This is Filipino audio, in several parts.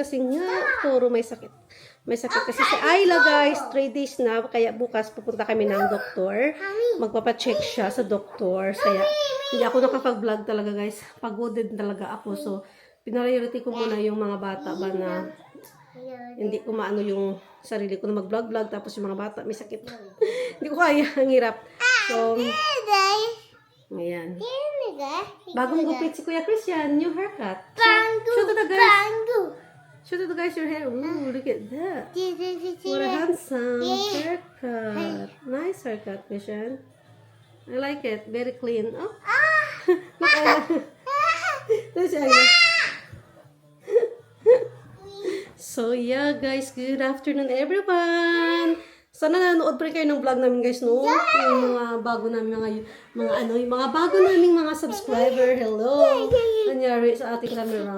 kasi nga, puro may sakit. May sakit kasi si Ayla, guys. 3 days na, kaya bukas pupunta kami ng doktor. Magpapacheck siya sa doktor. Kaya, hindi ako nakapag-vlog talaga, guys. Pagod din talaga ako. So, pinararity ko muna yung mga bata ba na hindi ko maano yung sarili ko na mag-vlog-vlog. Tapos yung mga bata, may sakit. Hindi ko kaya, ang hirap. So, ayan. Bagong gupit si Kuya Christian, new haircut. Show to the guys. Show to the guys your hair. Ooh, look at that. What a handsome haircut. Nice haircut, Christian. I like it. Very clean. Oh. Look, Ayla. There's Ayla. So, yeah, guys. Good afternoon, everyone. Sana nanonood pa rin kayo ng vlog namin, guys, no? Yung mga bago namin, yung mga bago naming mga subscriber. Hello! Nangyari sa ating camera.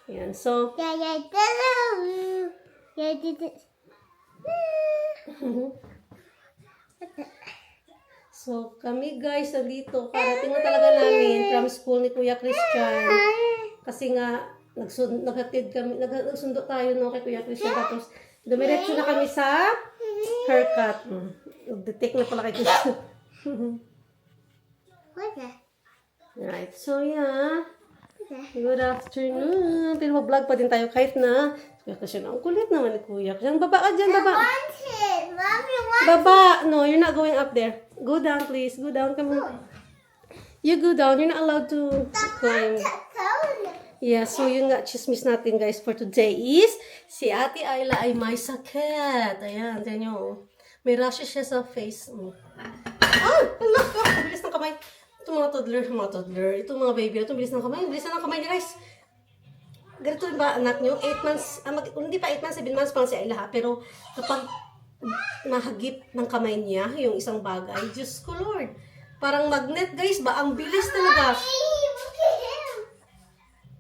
Yan, so... So, kami, guys, nandito. Karating na talaga namin from school ni Kuya Christian. Kasi nga, nagsundo tayo, no, kay Kuya Christian. Tapos, dumiretso na kami sa haircut. Nag-detect na pala kay Christian. Right, so yeah. Good afternoon. Pero mag-vlog pa din tayo kahit na. Kuya Christian, ang kulit naman ni Kuya Christian. Baba ka dyan, baba. Baba. No, you're not going up there. Go down, please. Go down. Come on. You go down. You're not allowed to climb. Yeah, so yung nga chismis natin, guys, for today is si Ate Ayla ay may sakit. Ayan, tignan nyo. May rashes siya sa face. Ah! Anak! Ang bilis ng kamay. Ito mga toddler. Ito mga baby. Ito bilis ng kamay. Bilis ng kamay niya, guys. Ganito rin ba, anak nyo? 8 months, hindi pa 8 months, 7 months pa lang si Ayla, ha? Pero kapag nahagip ng kamay niya, yung isang bagay, Diyos ko, Lord. Parang magnet, guys, ba? Ang bilis talaga.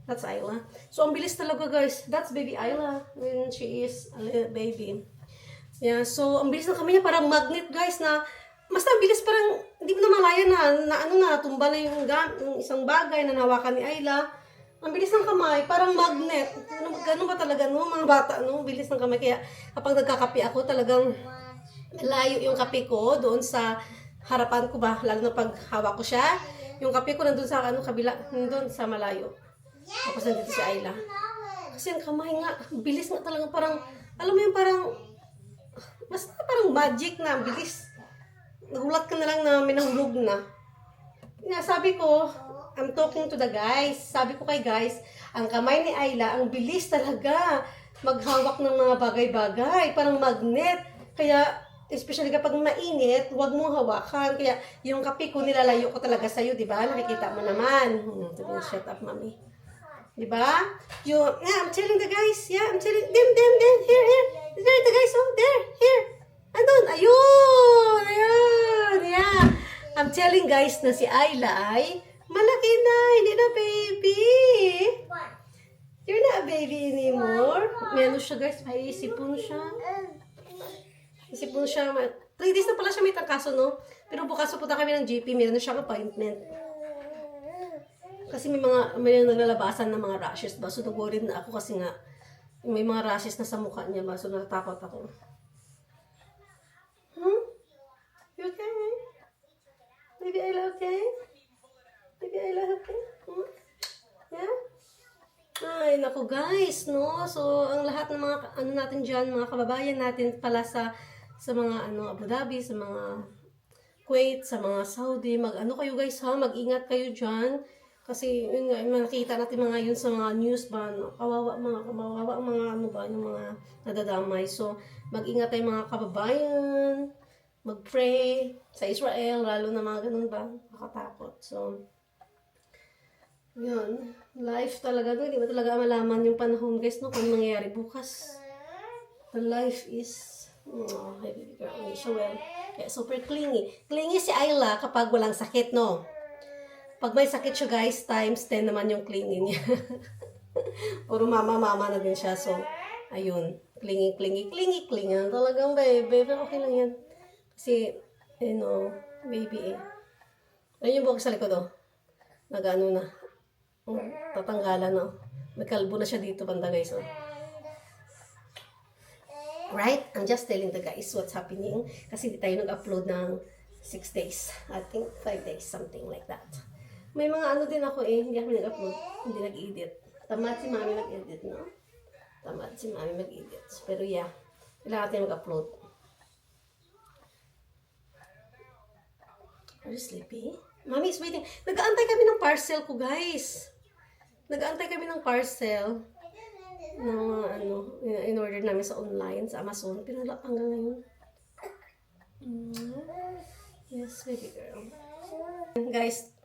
That's Ayla. So, ang bilis talaga, guys. That's baby Ayla when she is a little baby. Yeah, so, ang bilis ng kamay niya, parang magnet, guys, na basta ang bilis, parang hindi mo na malaya na tumba na yung isang bagay na nawakan ni Ayla. Ang bilis ng kamay, parang magnet. Ganun ba talaga, no? Mga bata, no? Bilis ng kamay. Kaya, kapag nagkakape ako, talagang layo yung kape ko doon sa harapan ko ba, lalo na pag hawak ko siya. Yung kape ko nandun sa kabila, nandun sa malayo. Tapos nandito si Ayla. Kasi ang kamay nga, bilis nga talaga, parang, alam mo yung parang, basta parang magic na, bilis. Nagulat ka na lang na may nahulog na. Sabi ko, I'm talking to the guys. Sabi ko kay guys, ang kamay ni Ayla, ang bilis talaga maghawak ng mga bagay-bagay, parang magnet. Kaya, especially kapag mainit, huwag mong hawakan. Kaya, yung kape ko, nilalayo ko talaga sa'yo, di ba? Nakikita mo naman. Shut up, mommy. Diba? Yeah, I'm telling the guys. Yeah, I'm telling them. Here. There, the guys. Oh, there. Here. Andun. Ayun. Yeah. I'm telling guys na si Ayla ay malaki na. Hindi na baby. You're not a baby anymore. May ano siya, guys. May isipon siya. 3 days na pala siya may tangkaso, no? Pero bukas pupunta kami ng GP. Meron na siyang appointment. Kasi may naglalabasan ng mga rashes ba? So, nag-worry na ako kasi nga may mga rashes na sa mukha niya ba? So, natatakot ako. You okay? Baby Ayla okay? Baby Ayla okay? Yeah? Ay, naku guys, no? So, ang lahat ng mga, natin dyan, mga kababayan natin pala sa mga, Abu Dhabi, sa mga Kuwait, sa mga Saudi, kayo guys ha? Mag-ingat kayo dyan. Kasi yun nga, nakita natin mga yun sa mga news ba, no? Kawawa mga yung mga nadadamay. So, mag-ingat tayo mga kababayan, mag-pray sa Israel, lalo na mga ganun ba, nakatakot. So, yun, life talaga, no? Hindi mo talaga malaman yung panahon, guys, no? Kung nangyayari bukas. The life is, baby girl, hindi siya well. Kaya super clingy. Clingy si Ayla kapag walang sakit, no? Pag may sakit siya, guys, times 10 naman yung clingy niya. Puro mama na din siya. So, ayun. Clingy. Talagang baby. Pero okay lang yan. Kasi, baby eh. Ayun yung buhok sa likod, oh. Nag-ano na. Tatanggalan na. Nagkalbo na siya dito banda guys. Oh. Right? I'm just telling the guys what's happening. Kasi di tayo nag-upload ng 6 days. I think 5 days, something like that. May mga ano din ako hindi ako nag-upload. Hindi nag-edit. Tamad si mami mag-edit, no? Tamad si mami mag-edit. Pero yeah, kailangan natin mag-upload. Are you sleepy? Mami is waiting. Nag-aantay kami ng parcel ko, guys. Nag-aantay kami ng parcel na in-order namin sa online, sa Amazon. Pero wala hanggang ngayon. Yes, baby girl. Guys,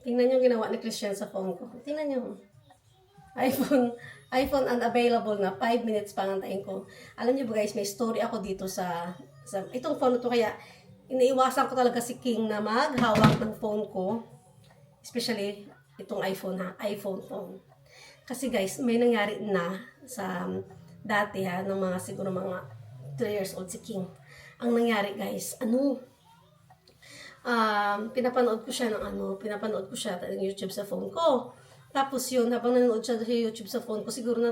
tingnan yung ginawa ni Christian sa phone ko. Tingnan nyo. iPhone unavailable na. 5 minutes pa antayin ko. Alam niyo ba guys, may story ako dito sa itong phone to, kaya iniiwasan ko talaga si King na maghawak ng phone ko. Especially itong iPhone phone. Kasi guys, may nangyari na sa dati ng mga siguro mga 3 years old si King. Ang nangyari guys, pinapanood ko siya ng YouTube sa phone ko. Tapos yun, habang nanonood siya sa YouTube sa phone ko, siguro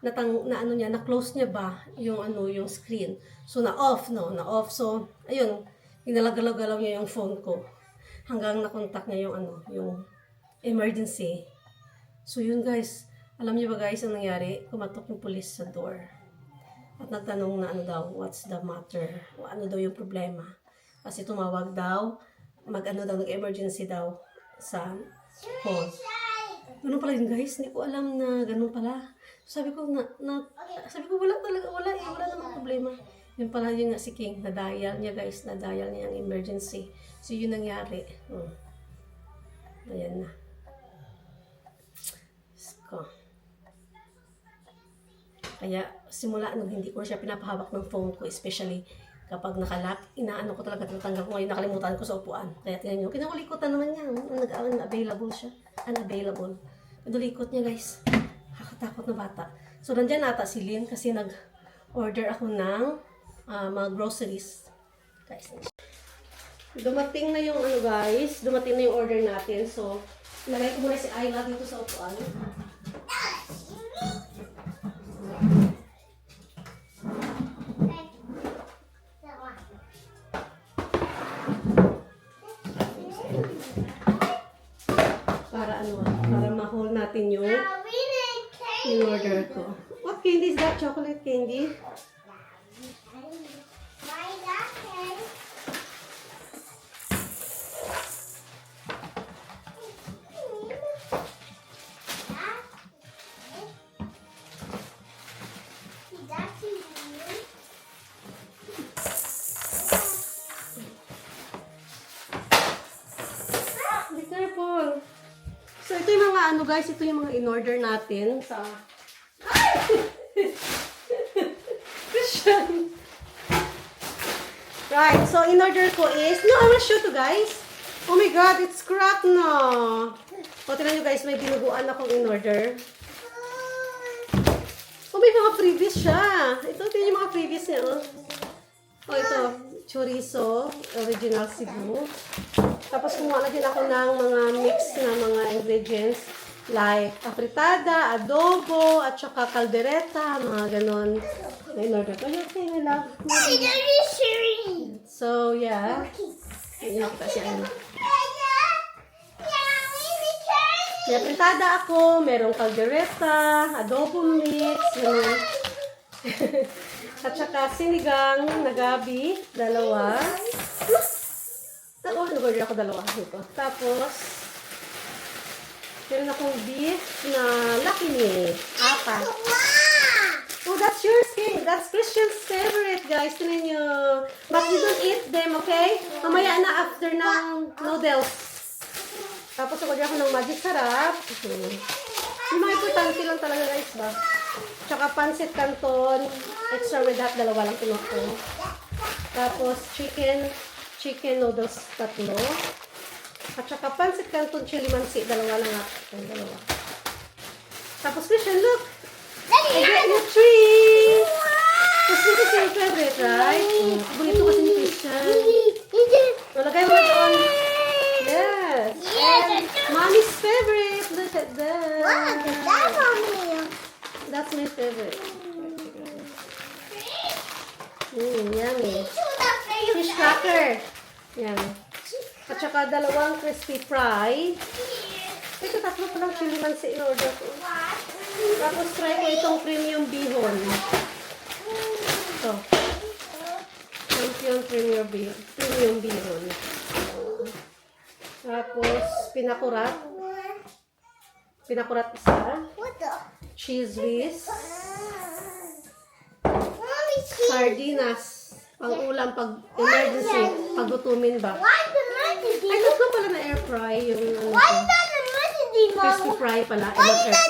na-close niya ba yung screen. So na-off. So ayun, ginalagalaw niya yung phone ko. Hanggang na-contact niya yung emergency. So yun guys, alam niyo ba guys ang nangyari? Kumatok yung police sa door. At nagtanong na what's the matter? O ano daw yung problema? Kasi tumawag daw, nag-emergency daw sa phone. Ganun pala yun guys, hindi ko alam na ganun pala. Sabi ko wala namang problema. Yun pala yun nga si King, na-dial niya guys, na-dial niya ang emergency. So yun nangyari. Ayan na. Kaya simula nung hindi ko na siya pinapahawak ng phone ko, especially kapag nakalock, inaano ko talaga, tinatanggal ko ngayon, nakalimutan ko sa upuan. Kaya tingnan nyo, kinakulikutan naman niya. Unavailable siya. Unavailable. Pinulikot niya guys. Kakatakot na bata. So nandyan nata si Lynn kasi nag-order ako ng mga groceries. Guys, dumating na yung guys, dumating na yung order natin. So, ilagay ko muna si Ayla dito sa upuan. Para ma-hold natin yung in-order ko. What candy is that? Chocolate candy? Be careful. So, ito yung mga guys, ito yung mga in-order natin sa Christian. Right, so in-order ko is, no, I will show to guys. Oh my God, it's cracked na. O, tingnan nyo guys, may binuguan akong in-order. Oh, may mga freebies siya. Ito yung mga freebies niya. Oh, ito, chorizo, original Cebu. Tapos kumuha na din ako ng mga mix na mga ingredients like afritada, adobo, at saka caldereta, mga ganon. In-order ko. Okay, my love. So, yeah. Yan kita siya. May afritada ako, merong caldereta, adobo mix, ganon. At saka sinigang na gabi, dalawa. Nag-order ako dalawa nito. Tapos, meron akong beef na Lucky Me. 4. Oh, that's yours, King. That's Christian's favorite, guys. Tinan nyo. But you don't eat them, okay? Mamaya na after ng noodles. Tapos, order ako ng Magic Sarap. Yung mga importante lang talaga, guys, ba? Tsaka pancit canton. Extra with that, dalawa lang pinok ko. Tapos, chicken noodles 3. At saka pancit canton chili mansi, dalawa lang nga. Dalawa. Tapos Christian, look! I get you 3! Tapos this is your favorite, right? Bonito kasi ni Christian. Malagay mo na doon. Yes! And mommy's favorite. Look at that. my favorite. Yummy. Fish cracker. Yan. At saka dalawang crispy fry. Ito, tatlo pa lang chili mansi in order ko. Tapos try ko itong premium bihon. Ito. Premium bihon. Tapos, pinakurat. Pinakurat isa. Cheese whiz. Sardinas. Pang-ulam, pag emergency. Pag-gutumin ba? Ay, tatlo pala na air fry. Yung crispy fry pala. Air fry.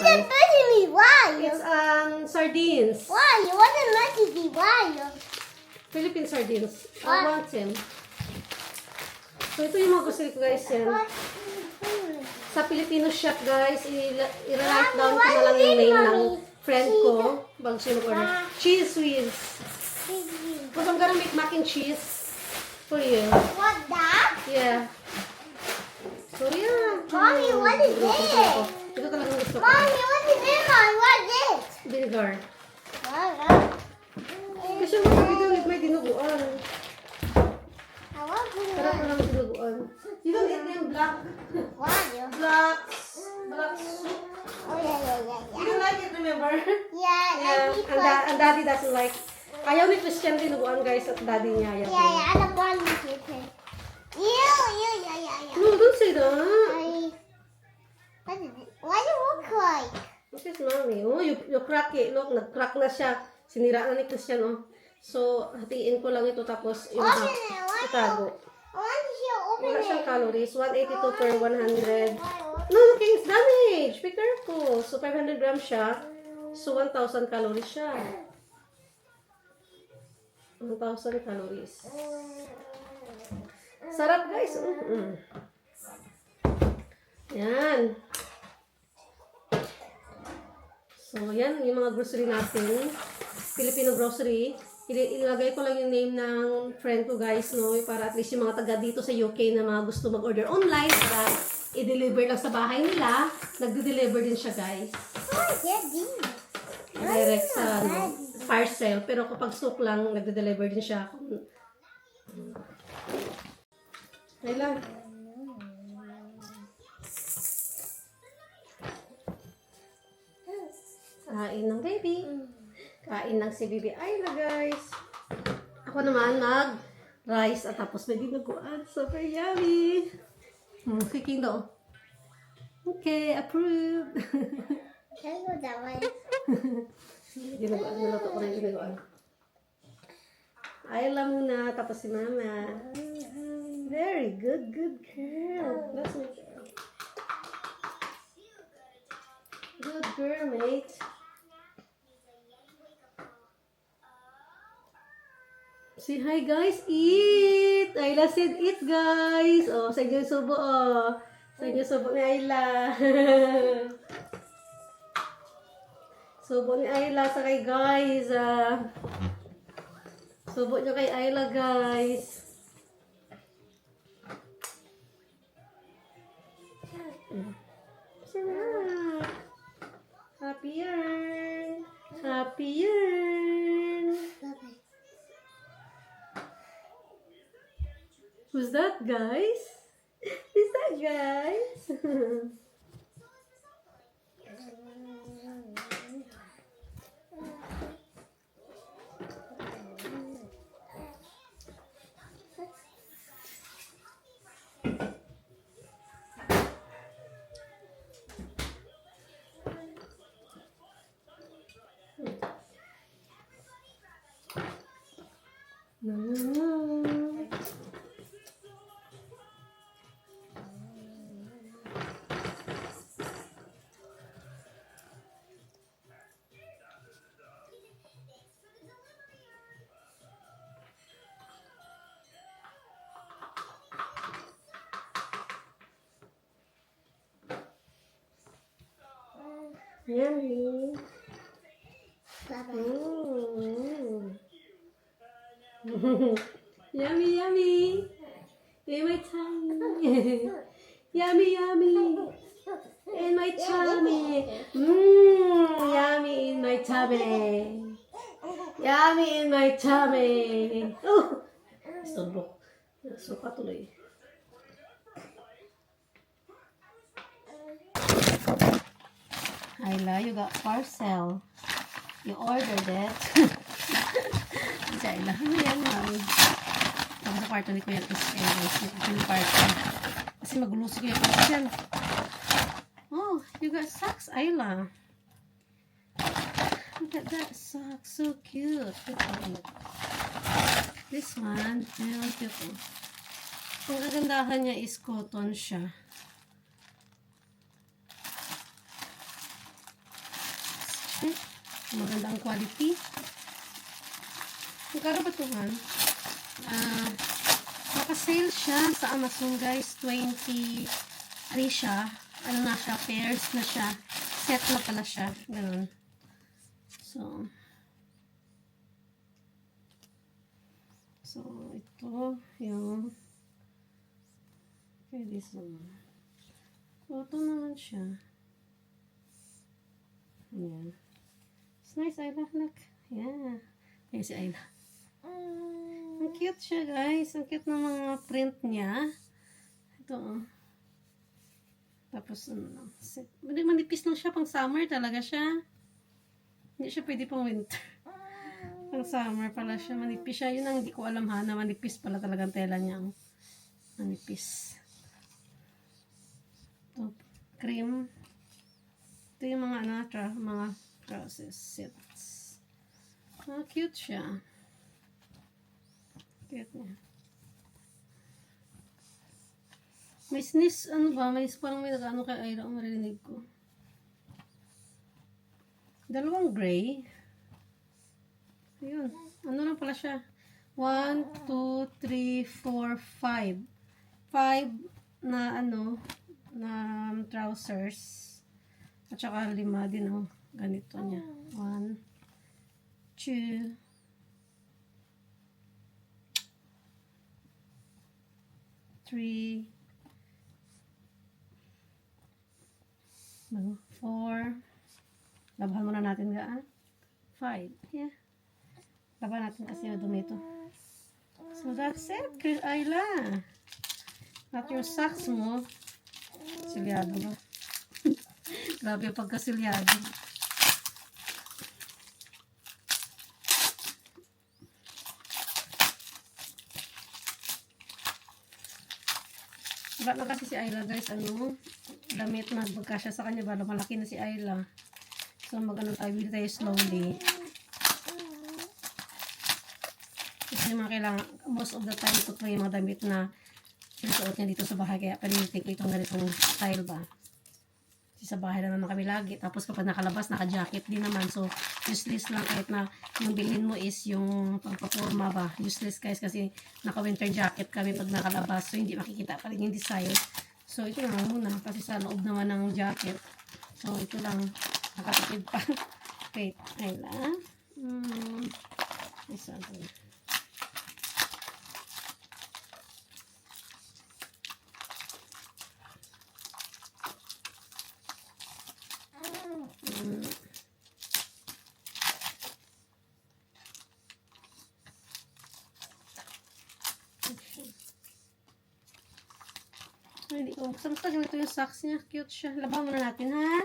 It's sardines. Philippine sardines. I want them. So, ito yung mga gusto ko guys yan. Sa Filipino shop guys, i-write down ko na lang yung name ng friend ko. Bago siya mag-order. Cheese whiz. Because I'm gonna make mac and cheese for you. What that? Yeah. So, yeah. Mommy, what is this? Ito talagang gusto ko. Mommy, what is this? What is this? Vinegar. I Kasi yung mga video may dinuguan. want to Sarap na lang dinuguan. You don't eat them black. Black soup. Oh, yeah. You don't like it, remember? Yeah, Yeah, and daddy doesn't like. Ayaw ni Christian dinuguan guys at daddy niya. Ayaw. I don't want to eat it. Yeah. No, don't say that. What is it? Why do you look like? This is mommy. Oh, you crack it. Look, nag-crack na siya. Sinira na ni Christian, oh. So, hatiin ko lang ito tapos yung Open it. itago. I want to see open Wala it. siyang calories. 182 per 100. No, okay, it's damaged. Be careful. So, 500 grams siya. So, 1,000 calories siya. 1,000 calories. Sarap, guys. Yan. So, yan yung mga grocery natin. Filipino grocery. Ilagay ko lang yung name ng friend ko, guys, no? Para at least yung mga taga dito sa UK na mga gusto mag-order online para i-deliver lang sa bahay nila. Nagde-deliver din siya, guys. Direct sa parcel. Pero kapag stock lang, nagde-deliver din siya. Ay lang. Kain ng baby. Kain ng si Bibi Ayla, guys. Ako naman rice at tapos may dinuguan. Super yummy. Cooking daw. Okay, approved. Dinuguan. Niluto ko na yung dinuguan. Ayla muna, tapos si Mama. Very good girl. That's my girl. Good girl, mate. Say hi, guys. Eat! Ayla said eat, guys. Oh, sa inyo yung subo, oh. Sa inyo yung subo ni Ayla. Subo ni Ayla sa kay guys. Subo nyo kay Ayla, guys. Sarap. Happy yarn. Happy yarn. Who's that, guys? Who's that, guys? Yummy. Yummy, yummy. In my tummy. Yummy, yummy. In my tummy. Yummy in my tummy. Yummy in my tummy. Oh! Istorbo. Suka tuloy. Ayla, you got parcel. You ordered it. Si Ayla, ano yan, mami? Tapos sa kwarto ni Kuya Christian, guys. Yung kwarto. Kasi magulo si Kuya Christian. Oh, you got socks, Ayla. Look at that sock. So cute. This one, ayun, cute. Oh. Ang kagandahan niya is cotton siya. Magandang quality. Magkano ba ito, man? Naka-sale siya sa Amazon, guys. 23 siya. Ano na siya? Pairs na siya. Set na pala siya. Ganun. So, ito yung okay, this one. Ito naman siya. Ayan. It's nice, Ayla. Look. Yeah. Ayan si Ayla. Ang cute siya, guys. Ang cute ng mga print niya. Ito, oh. Tapos, ano lang. Manipis lang siya. Pang summer talaga siya. Hindi siya pwede pang winter. Pang summer pala siya. Manipis siya. Yun ang hindi ko alam ha. Na manipis pala talagang tela niya. Manipis. Ito, cream. Ito yung mga mga trousers sets. Cute siya. Cute niya. May sneeze, ano ba? May parang may nag-ano kay Ayla. Ang marinig ko. Dalawang gray. Ayun. Ano lang pala siya? 1, 2, 3, 4, 5. 5 na ano, na trousers. At saka 5 din, oh. Ganito niya. 1, 2, 3, 4. Labahan muna natin ga 5. Yeah. Labahan natin kasi yung dumi ito. So that's it, Ayla. At yung socks mo, silyado ba? Grabe yung pagkasilyado. Wala na kasi si Ayla, guys, ano, damit na magkasya sa kanya, bala malaki na si Ayla. So mag-ano tayo, bili tayo slowly. Kasi mga kailangan, most of the time, ito po yung mga damit na sinusuot niya dito sa bahay, kaya panitin ko itong ganitong style ba. Kasi sa bahay na naman kami lagi, tapos kapag nakalabas, naka-jacket din naman, so useless lang kahit na yung bilhin mo is yung pangpaporma ba, useless guys, kasi naka-winter jacket kami pag nakalabas, so hindi makikita pa rin yung design. So ito lang muna, kasi sa loob naman ng jacket, so ito lang, nakatipid pa. Wait, Ayla. Isa doon. Hindi ko. Basta ganito yung socks niya. Cute siya. Labahan muna natin, ha?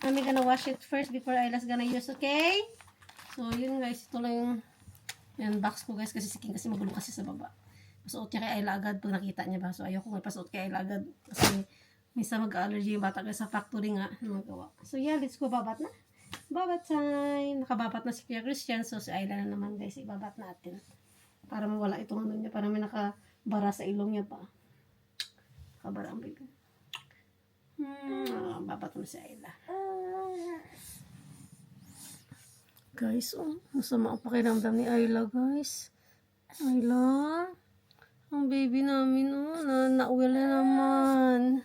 I'm gonna wash it first before Ayla's gonna use, okay? So, yun guys. Ito lang yung box ko guys. Kasi siking kasi magulo kasi sa baba. Pasuot niya kay Ayla agad pag nakita niya ba. So, ayoko nga pasuot kay Ayla agad. Kasi minsan mag-allergy yung bata guys sa factory nga. Magawa. So, yeah. Let's go. Babat na. Babat time. Nakababat na si Kuya Christian. So, si Ayla na naman guys. Ibabat natin. Para mawala itong ano niya. Para may nakabara sa ilong niya pa. Kabara ang baby. Babat mo si Ayla. Guys, oh, masama ang pakiramdam ni Ayla, guys. Ayla, ang baby namin, oh, nauwi na naman.